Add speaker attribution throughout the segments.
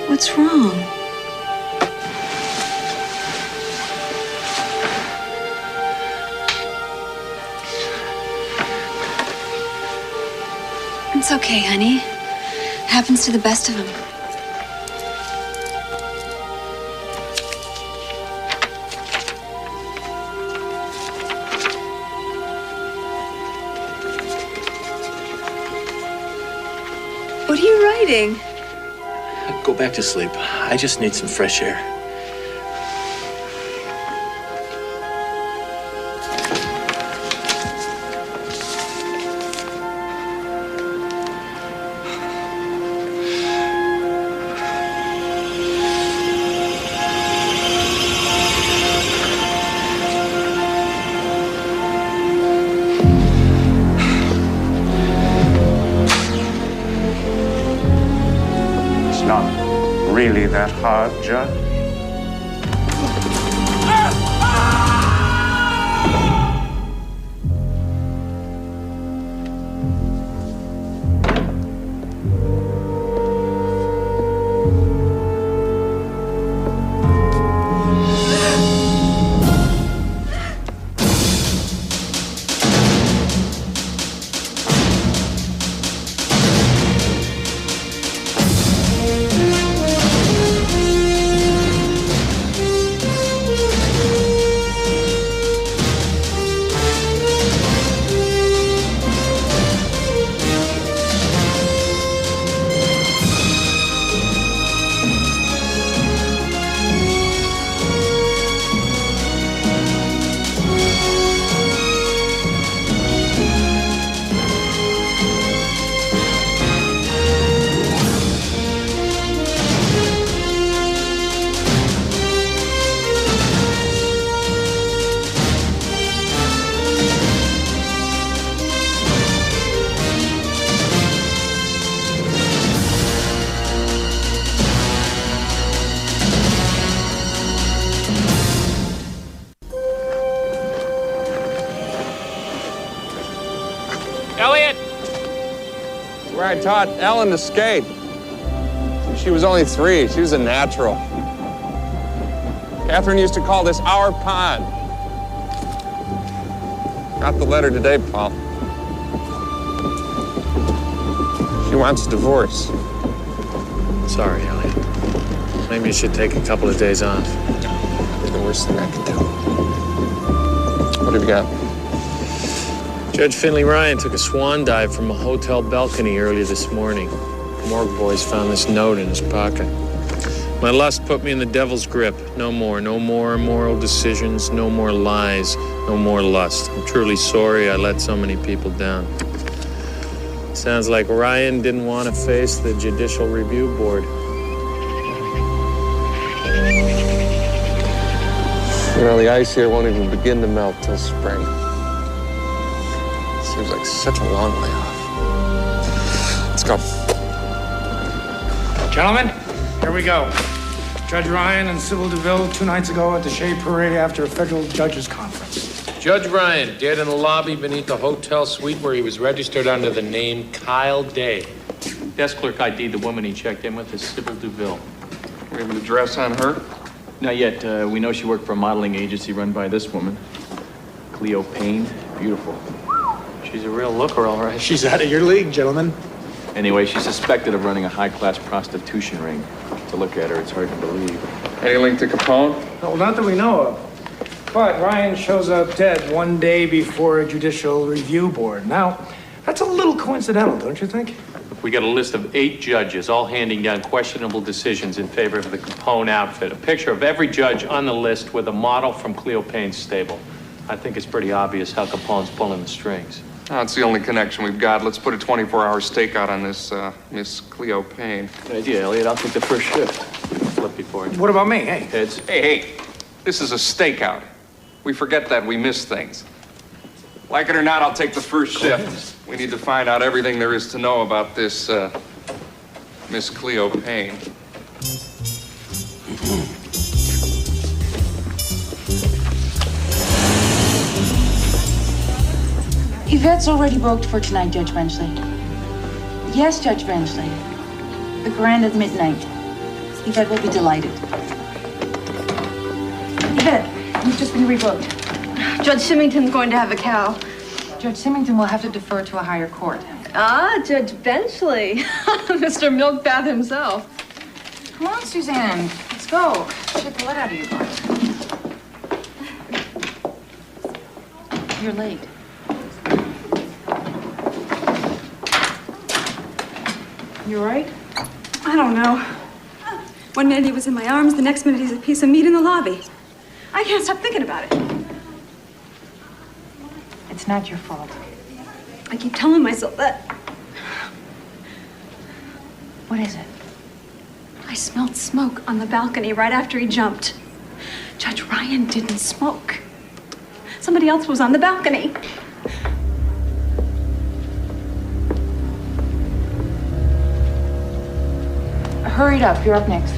Speaker 1: What's wrong? It's okay, honey. Happens to the best of them. What are you writing?
Speaker 2: Go back to sleep. I just need some fresh air.
Speaker 3: Really that hard, Judge?
Speaker 4: I taught Ellen to skate. She was only 3. She was a natural. Catherine used to call this our pond. Got the letter today, Paul. She wants a divorce.
Speaker 2: Sorry, Elliot. Maybe you should take a couple of days off.
Speaker 4: That'd be the worst thing I could do. What have you got?
Speaker 2: Judge Finley Ryan took a swan dive from a hotel balcony early this morning. Morgue boys found this note in his pocket. My lust put me in the devil's grip. No more moral decisions, no more lies, no more lust. I'm truly sorry I let so many people down. Sounds like Ryan didn't want to face the Judicial Review Board.
Speaker 4: You know, the ice here won't even begin to melt till spring. Seems like such a long way off. Let's go.
Speaker 5: Gentlemen, here we go. Judge Ryan and Sybil DeVille 2 nights ago at the Shade Parade after a federal judges conference.
Speaker 6: Judge Ryan, dead in the lobby beneath the hotel suite where he was registered under the name Kyle Day.
Speaker 7: Desk clerk ID'd the woman he checked in with as Sybil DeVille.
Speaker 4: We have an address on her?
Speaker 7: Not yet. We know she worked for a modeling agency run by this woman. Cleo Payne. Beautiful.
Speaker 2: She's a real looker, all right.
Speaker 5: She's out of your league, gentlemen.
Speaker 7: Anyway, she's suspected of running a high-class prostitution ring. To look at her, it's hard to believe.
Speaker 4: Any link to Capone?
Speaker 5: No, not that we know of. But Ryan shows up dead 1 day before a Judicial Review Board. Now, that's a little coincidental, don't you think?
Speaker 7: We got a list of 8 judges, all handing down questionable decisions in favor of the Capone outfit. A picture of every judge on the list with a model from Cleo Payne's stable. I think it's pretty obvious how Capone's pulling the strings.
Speaker 4: That's the only connection we've got. Let's put a 24-hour stakeout on this Miss Cleo Payne.
Speaker 7: Good idea, Elliot. I'll take the first shift. Flip before you.
Speaker 5: What about me? Hey.
Speaker 7: Heads.
Speaker 4: Hey. This is a stakeout. We forget that. We miss things. Like it or not, I'll take the first shift. We need to find out everything there is to know about this Miss Cleo Payne.
Speaker 8: Yvette's already booked for tonight, Judge Benchley. Yes, Judge Benchley. The Grand at midnight. Yvette will be delighted. Yvette, you've just been revoked.
Speaker 1: Judge Symington's going to have a cow.
Speaker 8: Judge Symington will have to defer to a higher court.
Speaker 1: Ah, Judge Benchley. Mr. Milkbath himself.
Speaker 8: Come on, Suzanne. Let's go. Shake the lead out of you. You're late. You all right?
Speaker 9: I don't know. One minute he was in my arms, the next minute he's a piece of meat in the lobby. I can't stop thinking about it.
Speaker 8: It's not your fault.
Speaker 9: I keep telling myself that.
Speaker 8: What is it?
Speaker 9: I smelled smoke on the balcony right after he jumped. Judge Ryan didn't smoke. Somebody else was on the balcony.
Speaker 8: Hurry it up. You're up next.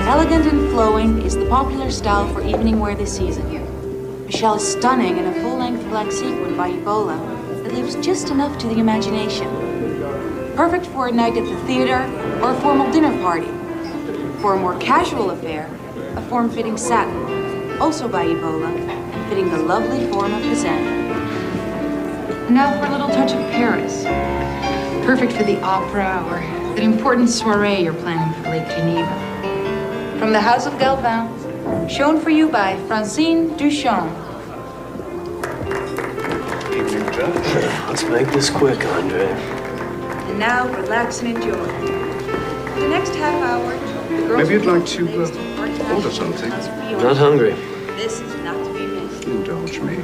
Speaker 8: Elegant and flowing is the popular style for evening wear this season. Michelle is stunning in a full-length black sequin by Ebola that leaves just enough to the imagination. Perfect for a night at the theater or a formal dinner party. For a more casual affair, a form-fitting satin, also by Ebola, and fitting the lovely form of Kazan. Now for a little touch of Paris. Perfect for the opera or that important soiree you're planning for Lake Geneva. From the House of Galvin, shown for you by Francine Duchamp.
Speaker 10: Evening, Judge. Let's make this quick, Andre.
Speaker 9: And now relax and enjoy. For the next half hour, the girls
Speaker 3: Maybe you'd
Speaker 9: will
Speaker 3: like
Speaker 9: be
Speaker 3: to,
Speaker 9: latest in part-time
Speaker 3: order something.
Speaker 9: house for you.
Speaker 10: Not hungry.
Speaker 9: This is not to be missed.
Speaker 3: Indulge me.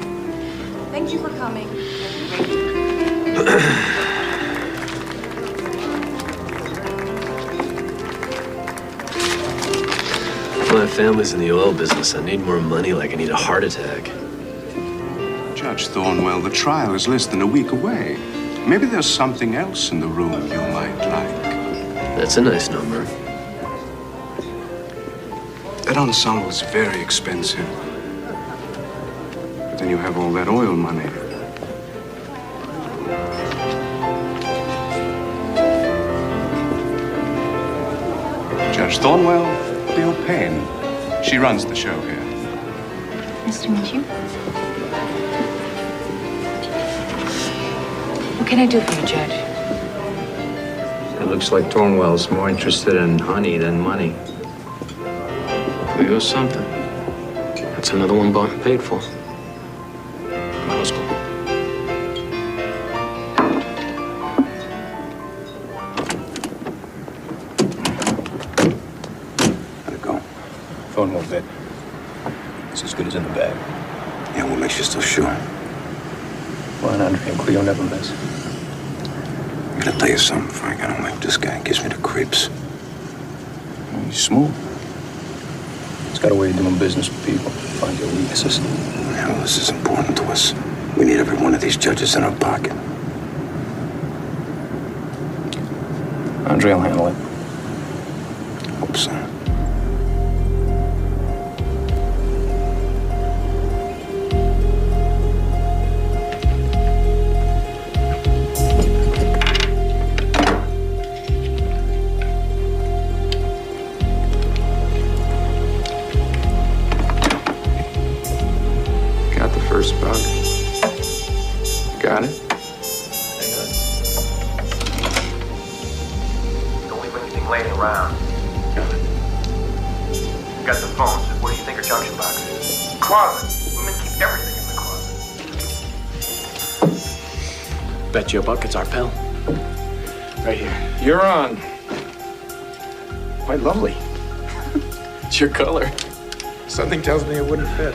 Speaker 9: Thank you for coming.
Speaker 10: My family's in the oil business. I need more money like I need a heart attack.
Speaker 3: Judge Thornwell, the trial is less than a week away. Maybe there's something else in the room you might like.
Speaker 10: That's a nice number.
Speaker 3: That ensemble is very expensive. But then you have all that oil money. Judge Thornwell, Cleo Payne. She runs the show here.
Speaker 8: Nice to meet you. What can I do for you, Judge?
Speaker 11: It looks like Thornwell's more interested in honey than money.
Speaker 10: Cleo's something. That's another one bought and paid for. Middle school.
Speaker 3: How'd it go?
Speaker 11: Thornwell bit. It's as good as in the bag.
Speaker 3: Yeah, what makes you so sure?
Speaker 11: Well, Andre and Cleo never miss.
Speaker 3: I'm gonna tell you something, Frank. I don't like this guy. He gives me the creeps.
Speaker 11: He's smooth. He's got a way of doing business with people. Find your weaknesses.
Speaker 3: Hell, this is important to us. We need every one of these judges in our pocket.
Speaker 11: Andre will handle it.
Speaker 3: Hope so.
Speaker 4: First bug. Got it?
Speaker 12: Don't leave anything laying around. Got the phone, so what do you think are junction boxes? Closet. Women keep everything in the closet.
Speaker 10: Bet you a buck it's our pal. Right here.
Speaker 6: You're on. Quite lovely.
Speaker 10: It's your color.
Speaker 5: Something tells me it wouldn't fit.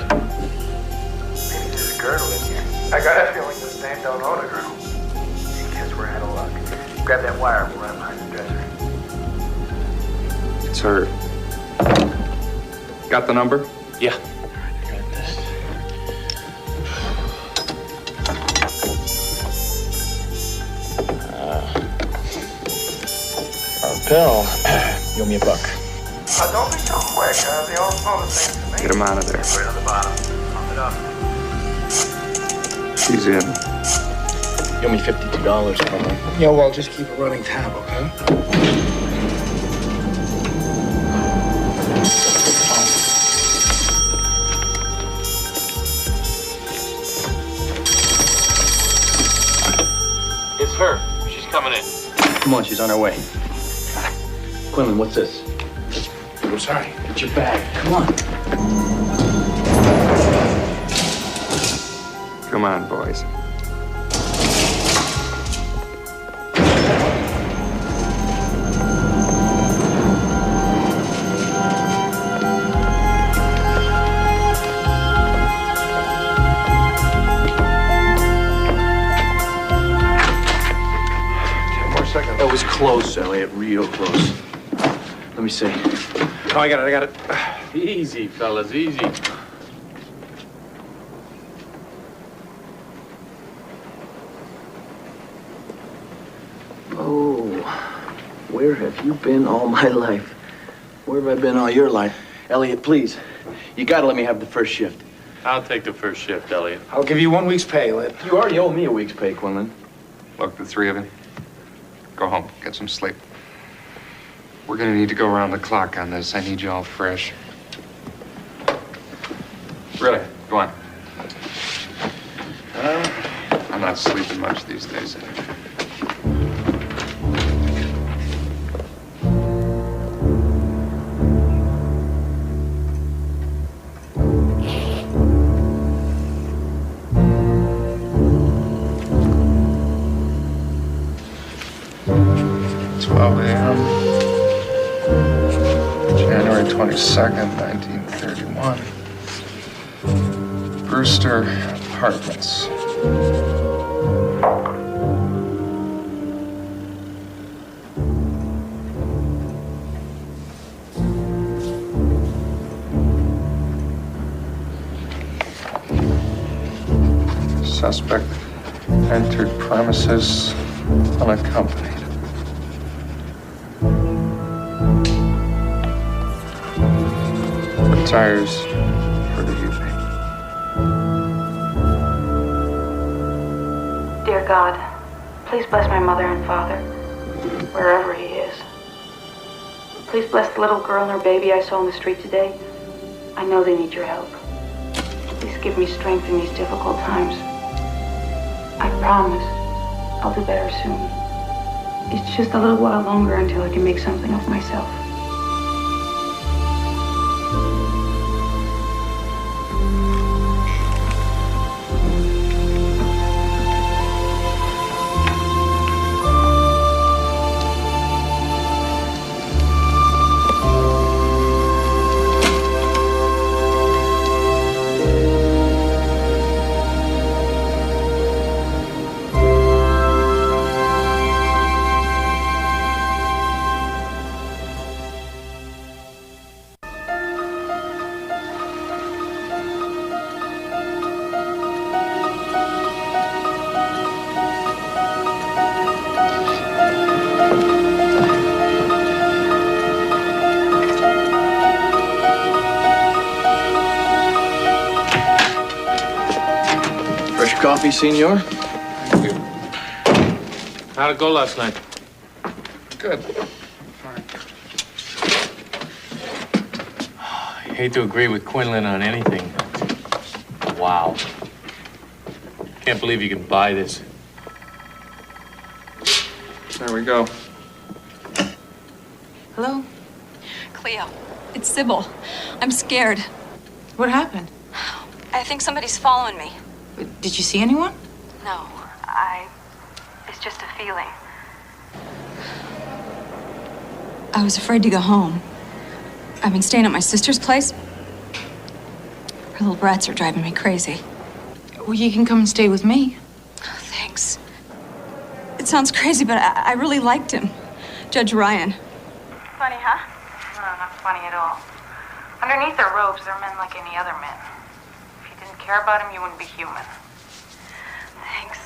Speaker 12: Maybe there's a girdle in here. I got a feeling this dame don't own a girdle. Guess we're out of luck. Grab that wire, we'll run behind the dresser.
Speaker 4: It's her. Got the number?
Speaker 10: Yeah.
Speaker 11: Our pal, you owe me a buck.
Speaker 12: Don't be so quick. They all smell the same to me.
Speaker 3: Get him out of there.
Speaker 12: Right on the bottom. Pump it up.
Speaker 3: He's in.
Speaker 11: You owe me $52, Colin.
Speaker 5: Yeah, well, just keep a running tab, okay?
Speaker 7: It's her. She's coming in.
Speaker 11: Come on, she's on her way. Quinlan, what's this?
Speaker 5: I'm sorry.
Speaker 11: Get your bag. Come on.
Speaker 3: Come on, boys.
Speaker 11: That was close, Elliot. Real close. Let me see.
Speaker 5: Oh, I got it.
Speaker 7: Easy, fellas, easy.
Speaker 11: Oh, where have you been all my life? Where have I been all your life? Elliot, please. You gotta let me have the first shift.
Speaker 7: I'll take the first shift, Elliot.
Speaker 5: I'll give you 1 week's pay, Lit.
Speaker 11: You already owe me a week's pay, Quinlan.
Speaker 4: Look, the three of you, go home, get some sleep. We're gonna need to go around the clock on this. I need you all fresh. Really, go on. I'm not sleeping much these days. January 22nd, 1931. Brewster Apartments. Suspect entered premises unaccompanied. Tires for the evening.
Speaker 8: Dear God, please bless my mother and father, wherever he is. Please bless the little girl and her baby I saw in the street today. I know they need your help. Please give me strength in these difficult times. I promise I'll do better soon. It's just a little while longer until I can make something of myself.
Speaker 11: Coffee, senor?
Speaker 4: Thank you.
Speaker 7: How'd it go last night?
Speaker 4: Good.
Speaker 7: I hate to agree with Quinlan on anything. Wow. Can't believe you can buy this.
Speaker 4: There we go.
Speaker 9: Hello? Cleo, it's Sybil. I'm scared.
Speaker 8: What happened?
Speaker 9: I think somebody's following me.
Speaker 8: Did you see anyone?
Speaker 9: No, it's just a feeling. I was afraid to go home. I've been staying at my sister's place. Her little brats are driving me crazy.
Speaker 8: Well, you can come and stay with me.
Speaker 9: Oh, thanks. It sounds crazy, but I really liked him. Judge Ryan.
Speaker 8: Funny, huh? No, not funny at all. Underneath their robes, they're men like any other men. If you didn't care about him, you wouldn't be human.
Speaker 9: Thanks.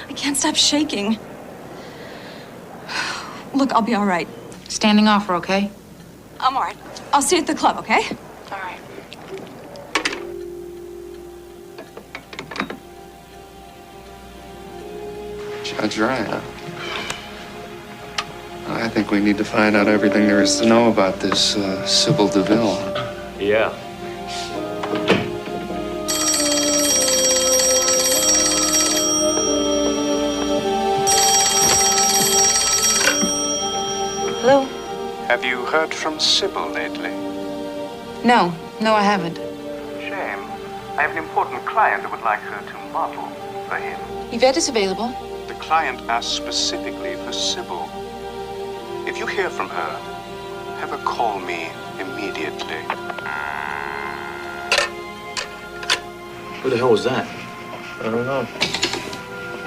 Speaker 9: I can't stop shaking. Look, I'll be all right.
Speaker 8: Standing offer, okay?
Speaker 9: I'm all right. I'll see you at the club, okay?
Speaker 8: All right.
Speaker 4: Judge Ryan. I think we need to find out everything there is to know about this Sybil DeVille.
Speaker 7: Yeah.
Speaker 8: Hello?
Speaker 3: Have you heard from Sybil lately?
Speaker 8: No, I haven't.
Speaker 12: Shame. I have an important client that would like her to model for him.
Speaker 8: Yvette is available.
Speaker 3: The client asked specifically for Sybil. If you hear from her, have her call me immediately.
Speaker 10: Who the hell was that?
Speaker 2: I don't know.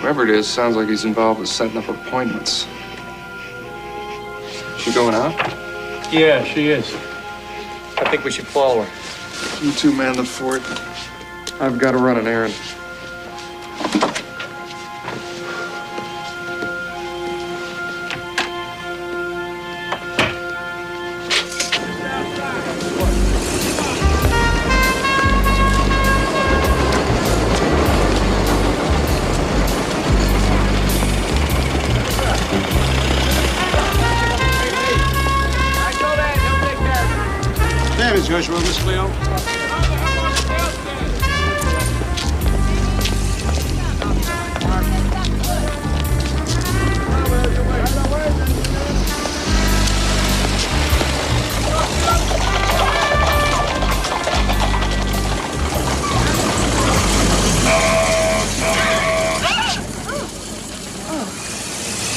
Speaker 4: Whoever it is, sounds like he's involved with setting up appointments. She going out?
Speaker 7: Yeah, she is. I think we should follow her.
Speaker 4: You two man the fort. I've got to run an errand.
Speaker 3: There is Joshua, Miss Cleo.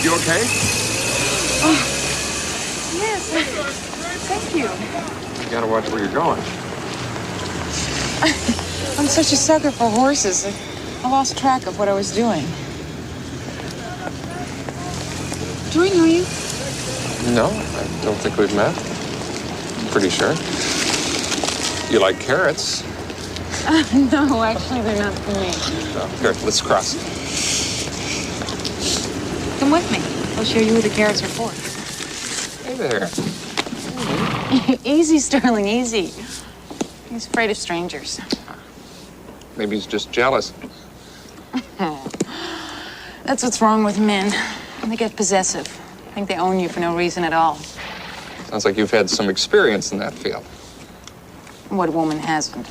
Speaker 4: You okay?
Speaker 8: Yes, thank you.
Speaker 4: You gotta watch where you're going.
Speaker 8: I'm such a sucker for horses. I lost track of what I was doing. Do I know you?
Speaker 4: No, I don't think we've met. I'm pretty sure. You like carrots?
Speaker 8: No, actually, they're not for me.
Speaker 4: Oh, here, let's cross.
Speaker 8: Come with me. I'll show you who the carrots are for.
Speaker 4: Hey there.
Speaker 8: Easy, Sterling, easy. He's afraid of strangers.
Speaker 4: Maybe he's just jealous.
Speaker 8: That's what's wrong with men. They get possessive. Think they own you for no reason at all.
Speaker 4: Sounds like you've had some experience in that field.
Speaker 8: What woman hasn't?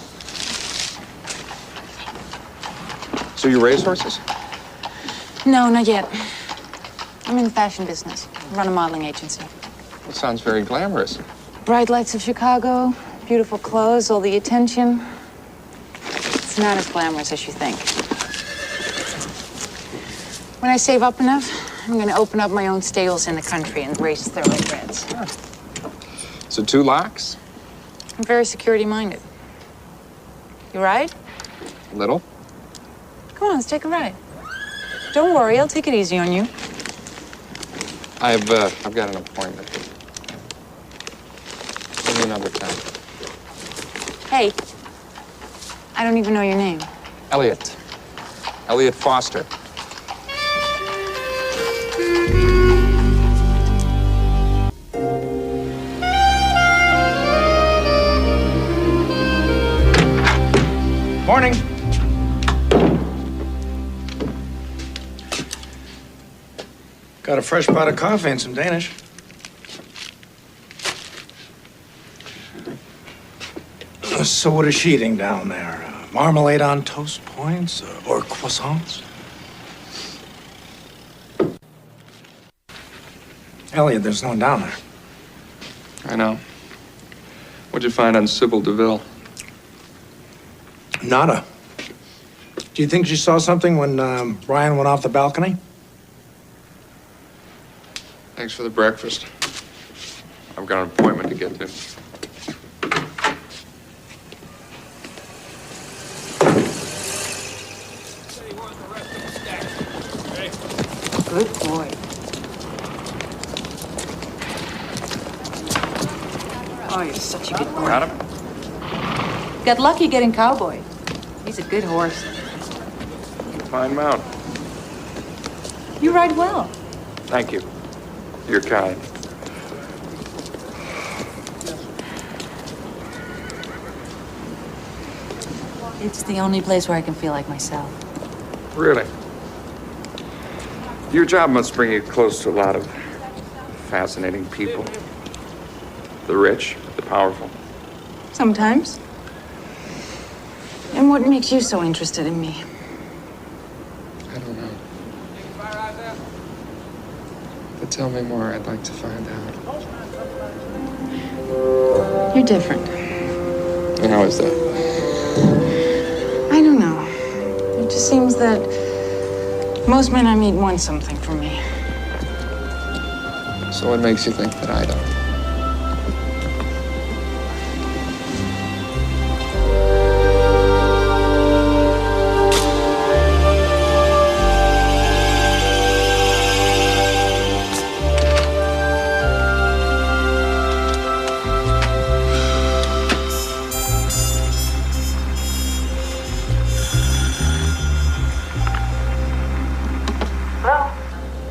Speaker 4: So you raise horses?
Speaker 8: No, not yet. I'm in the fashion business. I run a modeling agency.
Speaker 4: It sounds very glamorous.
Speaker 8: Bright lights of Chicago, beautiful clothes, all the attention. It's not as glamorous as you think. When I save up enough, I'm going to open up my own stables in the country and race thoroughbreds.
Speaker 4: So 2 locks?
Speaker 8: I'm very security-minded. You ride?
Speaker 4: Little.
Speaker 8: Come on, let's take a ride. Don't worry, I'll take it easy on you.
Speaker 4: I've got an appointment. Maybe another time.
Speaker 8: Hey, I don't even know your name.
Speaker 4: Elliot. Elliot Foster.
Speaker 5: Morning. Got a fresh pot of coffee and some Danish. So what is she eating down there? Marmalade on toast points or croissants? Elliot, there's no one down there.
Speaker 4: I know. What'd you find on Sybil DeVille?
Speaker 5: Nada. Do you think she saw something when Ryan went off the balcony?
Speaker 4: Thanks for the breakfast. I've got an appointment to get to.
Speaker 8: Good boy. Oh, you're such a good boy.
Speaker 4: Got him?
Speaker 8: Got lucky getting Cowboy. He's a good horse.
Speaker 4: Fine mount.
Speaker 8: You ride well.
Speaker 4: Thank you. You're kind.
Speaker 8: It's the only place where I can feel like myself.
Speaker 4: Really? Your job must bring you close to a lot of fascinating people. The rich, the powerful.
Speaker 8: Sometimes. And what makes you so interested in me?
Speaker 13: I don't know. But tell me more, I'd like to find out.
Speaker 8: You're different.
Speaker 13: And how is that?
Speaker 8: I don't know. It just seems that most men I meet want something from me.
Speaker 13: So what makes you think that I don't?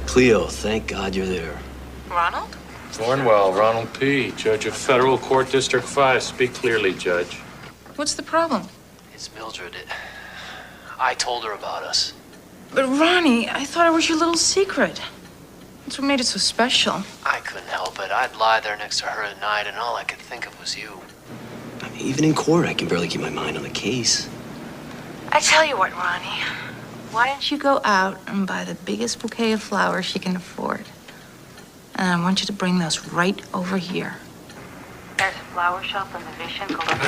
Speaker 10: Cleo, thank God you're there.
Speaker 8: Ronald?
Speaker 6: Cornwell, Ronald P., Judge of Federal Court, District 5. Speak clearly, Judge.
Speaker 8: What's the problem?
Speaker 10: It's Mildred. I told her about us.
Speaker 8: But Ronnie, I thought it was your little secret. That's what made it so special.
Speaker 10: I couldn't help it. I'd lie there next to her at night, and all I could think of was you. I mean, even in court, I can barely keep my mind on the case.
Speaker 8: I tell you what, Ronnie. Why don't you go out and buy the biggest bouquet of flowers you can afford? And I want you to bring those right over here. There's a flower shop on the Mission called...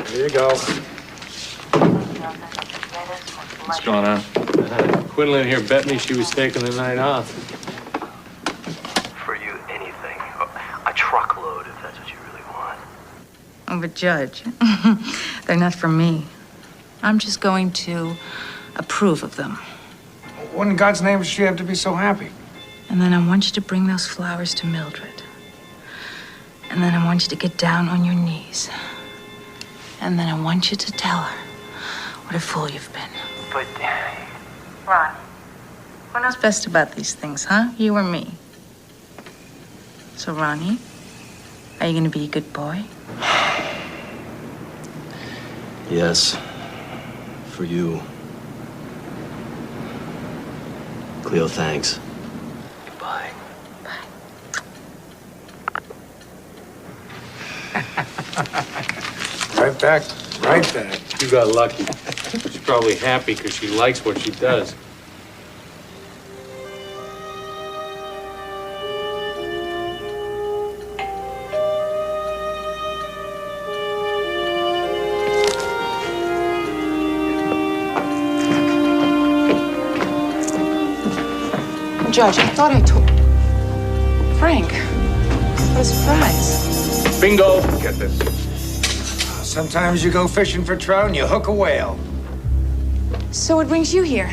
Speaker 5: Here you go.
Speaker 4: What's going on?
Speaker 6: Quinlan here bet me she was taking the night off.
Speaker 10: For you, anything. A truckload, if that's what you really want.
Speaker 8: Oh, but Judge, they're not for me. I'm just going to approve of them.
Speaker 5: What in God's name does she have to be so happy?
Speaker 8: And then I want you to bring those flowers to Mildred. And then I want you to get down on your knees. And then I want you to tell her what a fool you've been.
Speaker 10: But...
Speaker 8: Ron, who knows best about these things, huh? You or me? So, Ronnie, are you gonna be a good boy?
Speaker 10: Yes. For you. Cleo, thanks. Goodbye.
Speaker 5: Right back, right back.
Speaker 6: You got lucky. She's probably happy because she likes what she does.
Speaker 8: Judge, I thought I told... Frank, what a surprise.
Speaker 6: Bingo!
Speaker 4: Get this.
Speaker 5: Sometimes you go fishing for trout and you hook a whale.
Speaker 8: So what brings you here?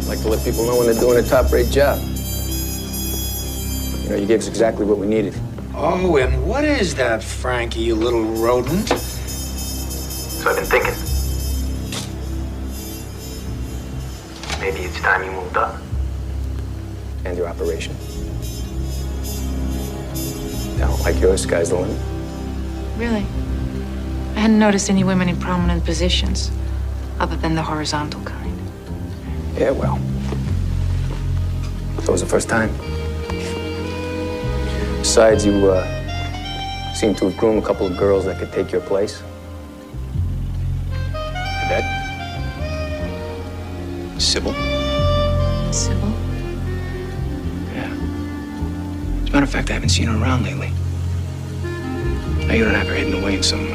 Speaker 14: Like to let people know when they're doing a top-rate job. You know, you gave us exactly what we needed.
Speaker 5: Oh, and what is that, Frankie, you little rodent?
Speaker 10: So I've been thinking. Maybe it's time you moved up.
Speaker 14: And your operation. Now, like yours, sky's the limit.
Speaker 8: Really? I hadn't noticed any women in prominent positions, other than the horizontal kind.
Speaker 14: Yeah, well. That was the first time. Besides, you, seem to have groomed a couple of girls that could take your place. And that? Sybil.
Speaker 8: Sybil?
Speaker 14: Yeah. As a matter of fact, I haven't seen her around lately. Now, you don't have her hidden away in some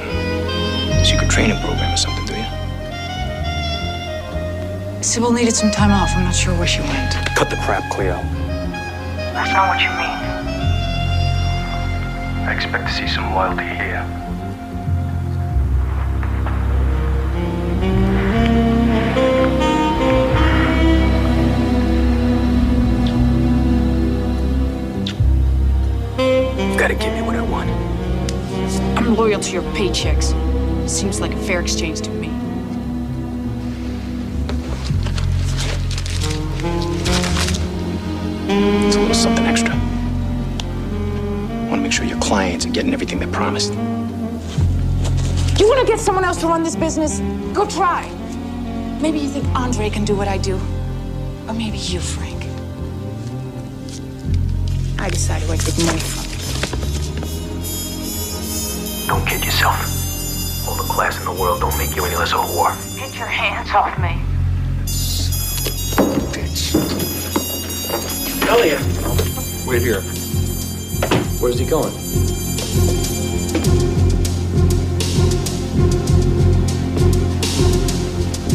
Speaker 14: secret training program or something, do you?
Speaker 8: Sybil needed some time off. I'm not sure where she went.
Speaker 14: Cut the crap, Cleo.
Speaker 8: That's not what you mean.
Speaker 10: I expect to see some loyalty here.
Speaker 14: You've got to give me what I want.
Speaker 8: I'm loyal to your paychecks. Seems like a fair exchange to me.
Speaker 14: It's a little something extra. I want to make sure your clients are getting everything they promised.
Speaker 15: You want to get someone else to run this business? Go try. Maybe you think Andre can do what I do. Or maybe you, Frank. I decided who I take money from.
Speaker 12: Don't kid yourself. All the class in the world don't make you any less a whore.
Speaker 15: Get your hands off me.
Speaker 12: Bitch.
Speaker 14: Elliot!
Speaker 4: Wait here.
Speaker 14: Where's he going?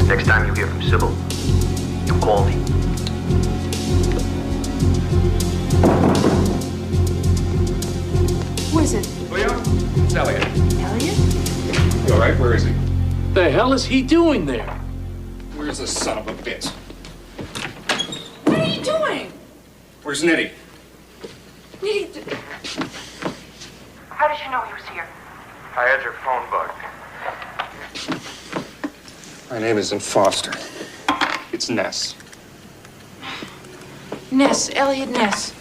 Speaker 12: Next time you hear from Sybil, you call me.
Speaker 15: Who is it?
Speaker 4: Cleo? It's Elliot.
Speaker 15: Elliot?
Speaker 4: You all right? Where is he?
Speaker 7: The hell is he doing there?
Speaker 4: Where's the son of a bitch?
Speaker 15: What are you doing?
Speaker 4: Where's Nitty?
Speaker 15: How did you know he was here?
Speaker 12: I had your phone bugged.
Speaker 4: My name isn't Foster. It's Ness.
Speaker 15: Ness, Elliot Ness.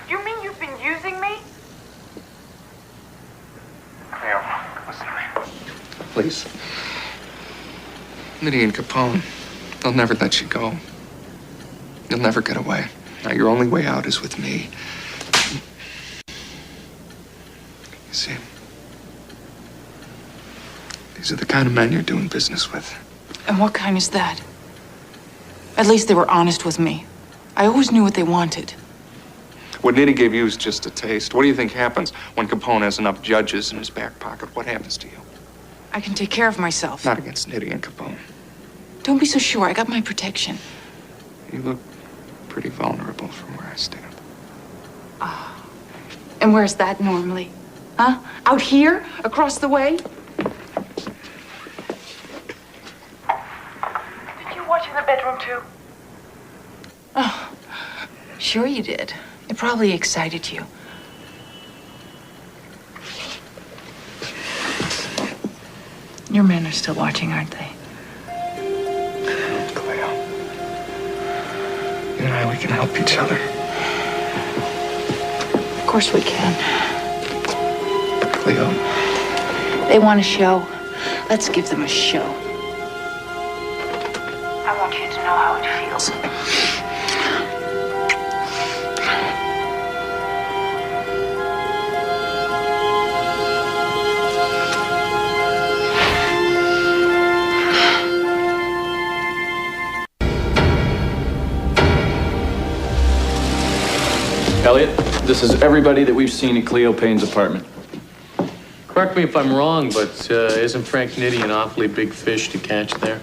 Speaker 16: You mean you've been using me?
Speaker 12: Cleo, listen to me.
Speaker 4: Please. Nitty and Capone, they'll never let you go. You'll never get away. Now, your only way out is with me. You see, these are the kind of men you're doing business with.
Speaker 15: And what kind is that? At least they were honest with me. I always knew what they wanted.
Speaker 4: What Nitty gave you is just a taste. What do you think happens when Capone has enough judges in his back pocket? What happens to you?
Speaker 15: I can take care of myself.
Speaker 4: Not against Nitty and Capone.
Speaker 15: Don't be so sure. I got my protection.
Speaker 4: You look pretty vulnerable from where I stand.
Speaker 15: And where's that normally? Huh? Out here? Across the way?
Speaker 16: Did you watch in the bedroom too?
Speaker 15: Oh, sure you did. It probably excited you. Your men are still watching, aren't they?
Speaker 4: Cleo. You and I, we can help each other.
Speaker 15: Of course we can.
Speaker 4: Cleo.
Speaker 15: They want a show. Let's give them a show.
Speaker 16: I want you to know how it feels.
Speaker 17: Elliot, this is everybody that we've seen at Cleo Payne's apartment.
Speaker 7: Correct me if I'm wrong, but isn't Frank Nitty an awfully big fish to catch there?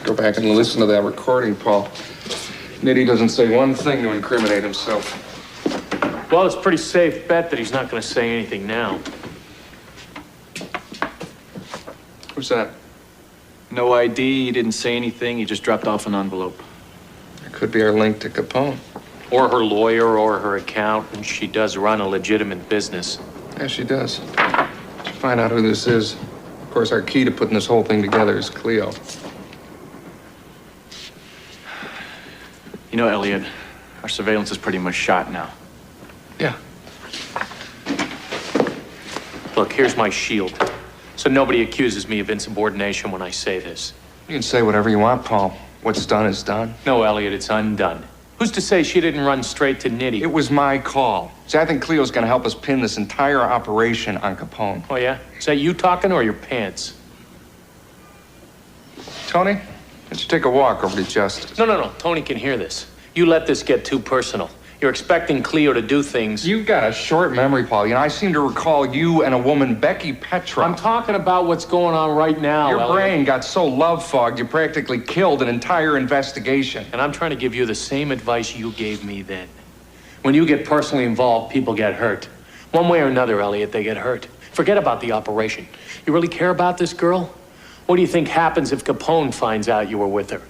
Speaker 4: Go back and listen to that recording, Paul. Nitty doesn't say one thing to incriminate himself.
Speaker 7: Well, it's a pretty safe bet that he's not going to say anything now.
Speaker 4: Who's that?
Speaker 17: No ID, he didn't say anything, he just dropped off an envelope.
Speaker 4: It could be our link to Capone.
Speaker 7: Or her lawyer or her accountant. She does run a legitimate business.
Speaker 4: Yeah, she does. Should find out who this is. Of course, our key to putting this whole thing together is Cleo.
Speaker 17: You know, Elliot, our surveillance is pretty much shot now.
Speaker 4: Yeah.
Speaker 7: Look, here's my shield. So nobody accuses me of insubordination when I say this.
Speaker 4: You can say whatever you want, Paul. What's done is done.
Speaker 7: No, Elliot, it's undone. Who's to say she didn't run straight to Nitty?
Speaker 4: It was my call. See, I think Cleo's gonna help us pin this entire operation on Capone.
Speaker 7: Oh, yeah? Is that you talking or your pants?
Speaker 4: Tony, why don't you take a walk over to Justice?
Speaker 7: No. Tony can hear this. You let this get too personal. You're expecting Cleo to do things.
Speaker 4: You've got a short memory, Paul. You know, I seem to recall you and a woman, Becky Petra.
Speaker 7: I'm talking about what's going on right now,
Speaker 4: Your
Speaker 7: Elliot.
Speaker 4: brain got so love-fogged, you practically killed an entire investigation.
Speaker 7: And I'm trying to give you the same advice you gave me then. When you get personally involved, people get hurt. One way or another, Elliot, they get hurt. Forget about the operation. You really care about this girl? What do you think happens if Capone finds out you were with her?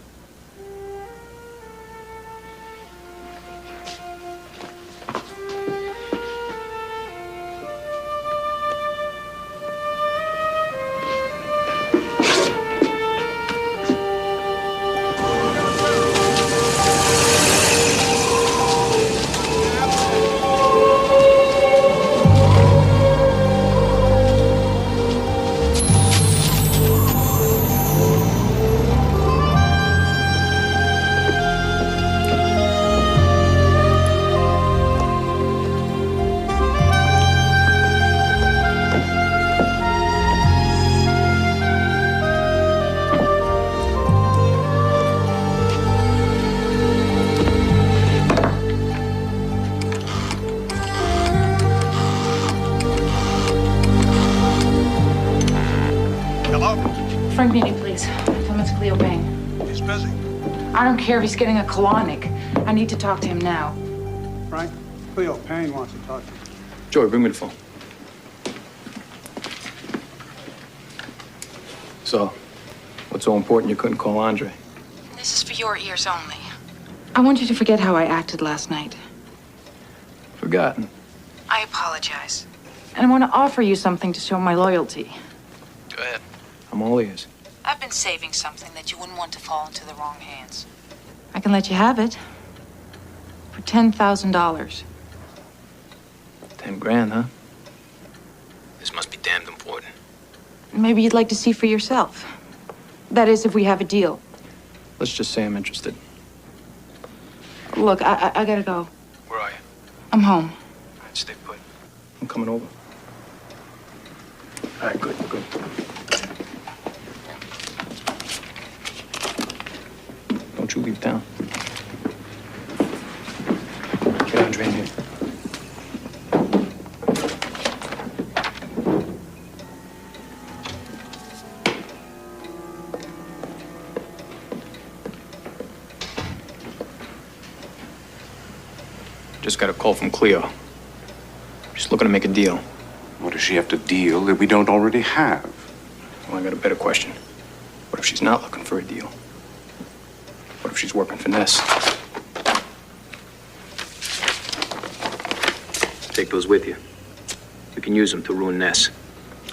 Speaker 12: He's busy.
Speaker 15: I don't care if he's getting a colonic. I need to talk to him now.
Speaker 12: Frank, Cleo Payne wants to talk to you.
Speaker 14: Joey, bring me the phone. So, what's so important you couldn't call Andre?
Speaker 15: This is for your ears only. I want you to forget how I acted last night.
Speaker 14: Forgotten.
Speaker 15: I apologize. And I want to offer you something to show my loyalty.
Speaker 14: Go ahead. I'm all ears.
Speaker 15: I've been saving something that you wouldn't want to fall into the wrong hands. I can let you have it. For $10,000.
Speaker 14: 10 grand, huh? This must be damned important.
Speaker 15: Maybe you'd like to see for yourself. That is, if we have a deal.
Speaker 14: Let's just say I'm interested.
Speaker 15: Look, I gotta go.
Speaker 14: Where are you?
Speaker 15: I'm home.
Speaker 14: All right, stay put. I'm coming over. All right, good. Don't you leave town. Get Andre in here. Just got a call from Cleo. She's looking to make a deal.
Speaker 3: What does she have to deal that we don't already have?
Speaker 14: Well, I got a better question. What if she's not looking for a deal? What if she's working for Ness? Take those with you. You can use them to ruin Ness.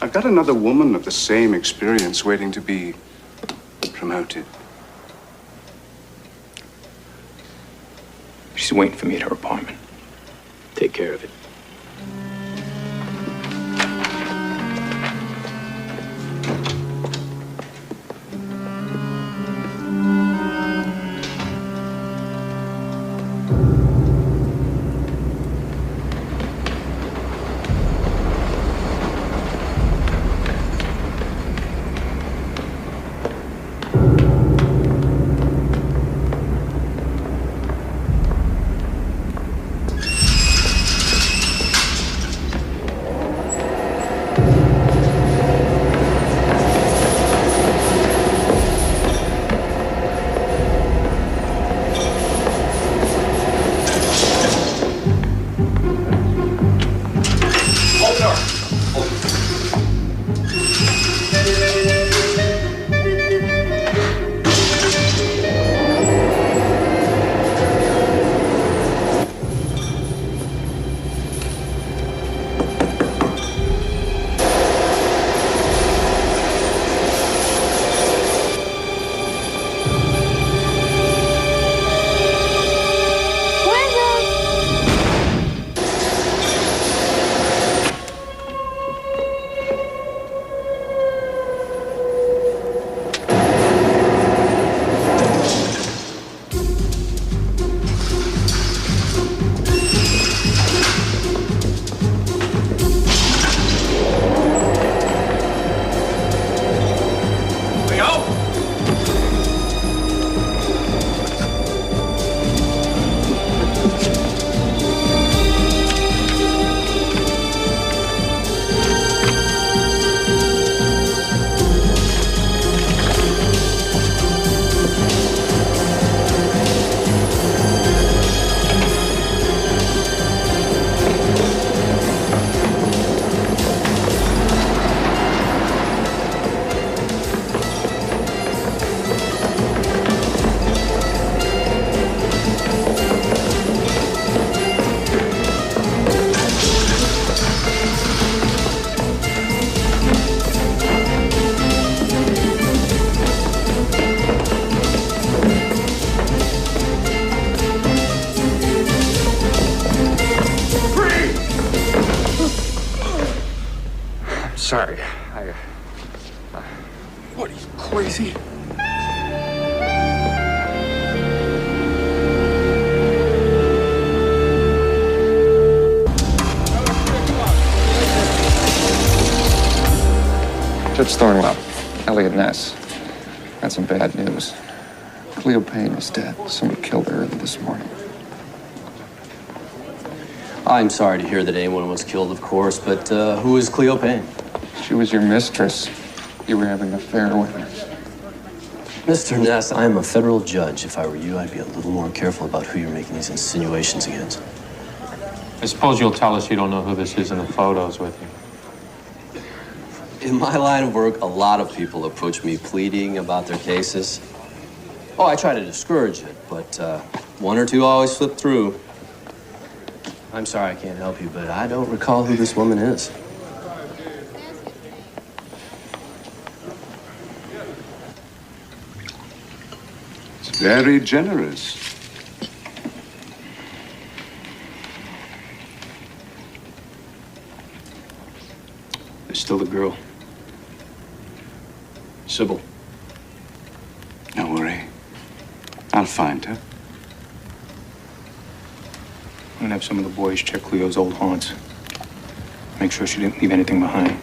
Speaker 3: I've got another woman of the same experience waiting to be promoted.
Speaker 14: She's waiting for me at her apartment. Take care of it.
Speaker 12: Sorry, What, are you crazy?
Speaker 13: Judge Thornwell, Elliot Ness. Got some bad news. Cleo Payne is dead. Someone killed her early this morning.
Speaker 10: I'm sorry to hear that anyone was killed, of course, but who is Cleo Payne?
Speaker 13: She was your mistress. You were having an affair with her.
Speaker 10: Mr. Ness, I am a federal judge. If I were you, I'd be a little more careful about who you're making these insinuations against.
Speaker 7: I suppose you'll tell us you don't know who this is in the photos with you.
Speaker 10: In my line of work, a lot of people approach me pleading about their cases. Oh, I try to discourage it, but one or two always slip through. I'm sorry I can't help you, but I don't recall who this woman is.
Speaker 3: It's very generous.
Speaker 14: There's still the girl. Sybil.
Speaker 3: Don't worry. I'll find her.
Speaker 14: I'm gonna have some of the boys check Cleo's old haunts. Make sure she didn't leave anything behind.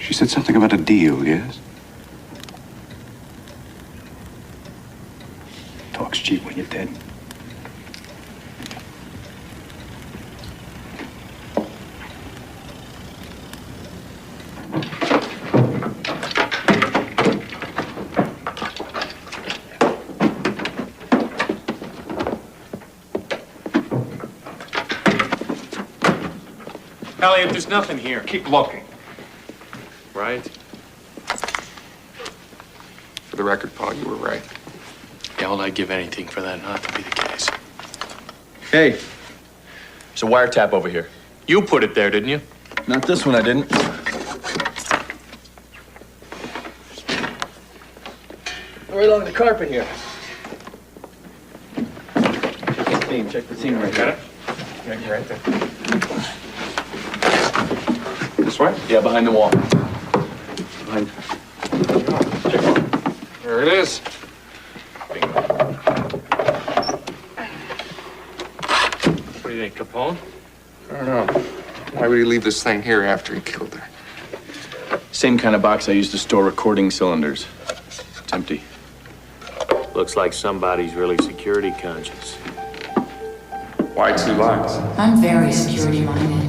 Speaker 3: She said something about a deal, yes?
Speaker 14: Talk's cheap when you're dead.
Speaker 6: Elliot, there's nothing here.
Speaker 4: Keep looking.
Speaker 7: Right?
Speaker 4: For the record, Paul, you were right.
Speaker 6: Yeah, well, I'd give anything for that not to be the case.
Speaker 17: Hey, there's a wiretap over here.
Speaker 7: You put it there, didn't you?
Speaker 17: Not this one, I didn't. Right along the carpet here. Check the scene right there.
Speaker 4: Yeah, you're right there. This way?
Speaker 17: Yeah, behind the wall.
Speaker 4: Behind. There it is.
Speaker 7: What do you think, Capone?
Speaker 4: I don't know. Why would he leave this thing here after he killed her?
Speaker 17: Same kind of box I used to store recording cylinders. It's empty.
Speaker 7: Looks like somebody's really security conscious.
Speaker 4: Why 2 locks?
Speaker 15: I'm very security-minded.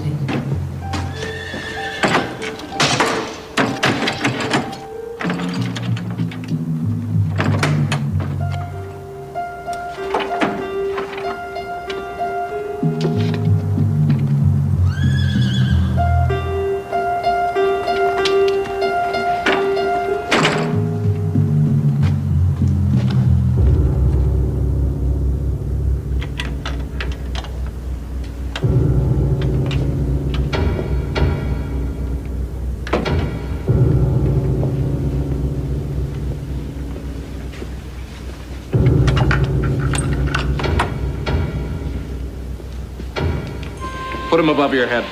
Speaker 4: Put him above your head.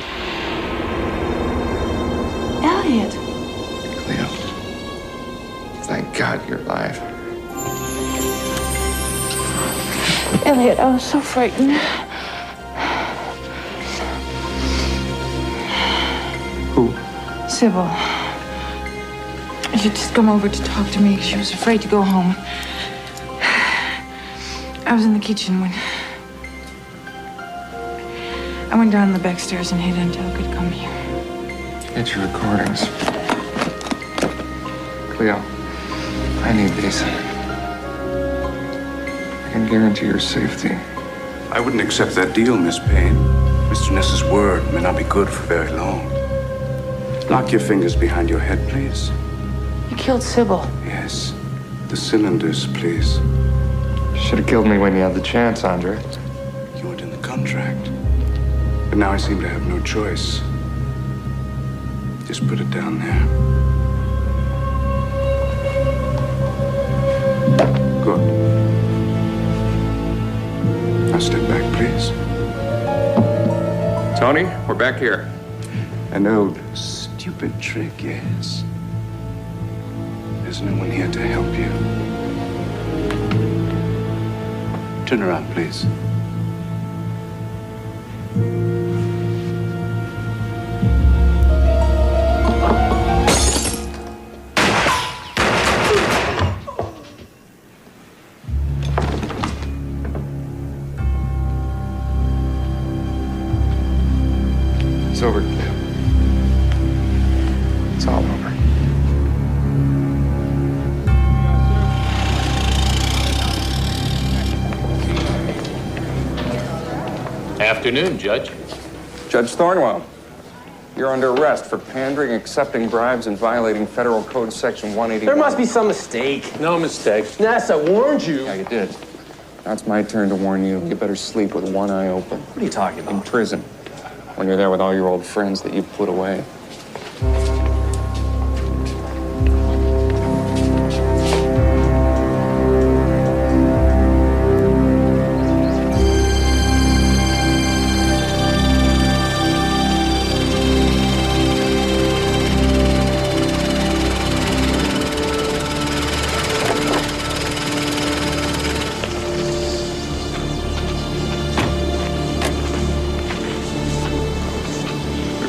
Speaker 15: Elliot.
Speaker 4: Cleo. Thank God you're alive.
Speaker 15: Elliot, I was so frightened.
Speaker 4: Who?
Speaker 15: Sybil. She just come over to talk to me. She was afraid to go home. I was in the kitchen when I went down the back stairs and hid until I could come here.
Speaker 4: Get your recordings. Cleo, I need these. I can guarantee your safety.
Speaker 3: I wouldn't accept that deal, Miss Payne. Mr. Ness's word may not be good for very long. Lock your fingers behind your head, please.
Speaker 15: You killed Sybil.
Speaker 3: Yes. The cylinders, please.
Speaker 4: Should have killed me when you had the chance, Andre.
Speaker 3: You weren't in the contract. But now I seem to have no choice. Just put it down there. Good. Now step back, please.
Speaker 4: Tony, we're back here.
Speaker 3: An old stupid trick, yes. There's no one here to help you. Turn around, please.
Speaker 4: It's over, Cleo. It's all over.
Speaker 6: Afternoon, Judge.
Speaker 13: Judge Thornwell, you're under arrest for pandering, accepting bribes, and violating Federal Code Section 181.
Speaker 10: There must be some mistake.
Speaker 6: No mistake.
Speaker 10: Ness, I warned you.
Speaker 13: Yeah, you did. Now it's my turn to warn you. You better sleep with one eye open.
Speaker 10: What are you talking about?
Speaker 13: In prison. When you're there with all your old friends that you've put away.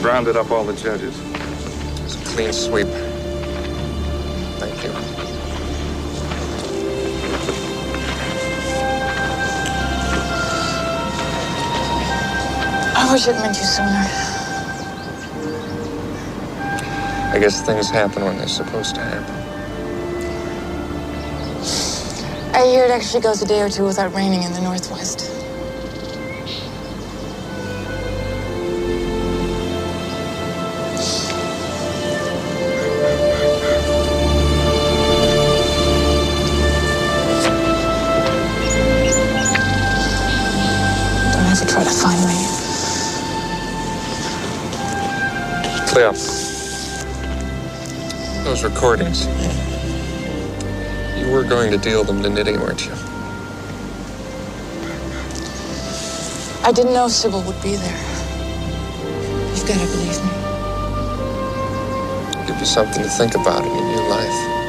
Speaker 3: Rounded up all the judges.
Speaker 13: It's a clean sweep. Thank you.
Speaker 15: I wish I'd met you sooner.
Speaker 13: I guess things happen when they're supposed to happen.
Speaker 15: I hear it actually goes a day or two without raining in the Northwest. Try to find me.
Speaker 13: Cleo, those recordings. You were going to deal them to Nitty, weren't you?
Speaker 15: I didn't know Sybil would be there. You've got to believe me.
Speaker 13: Give you something to think about in your new life.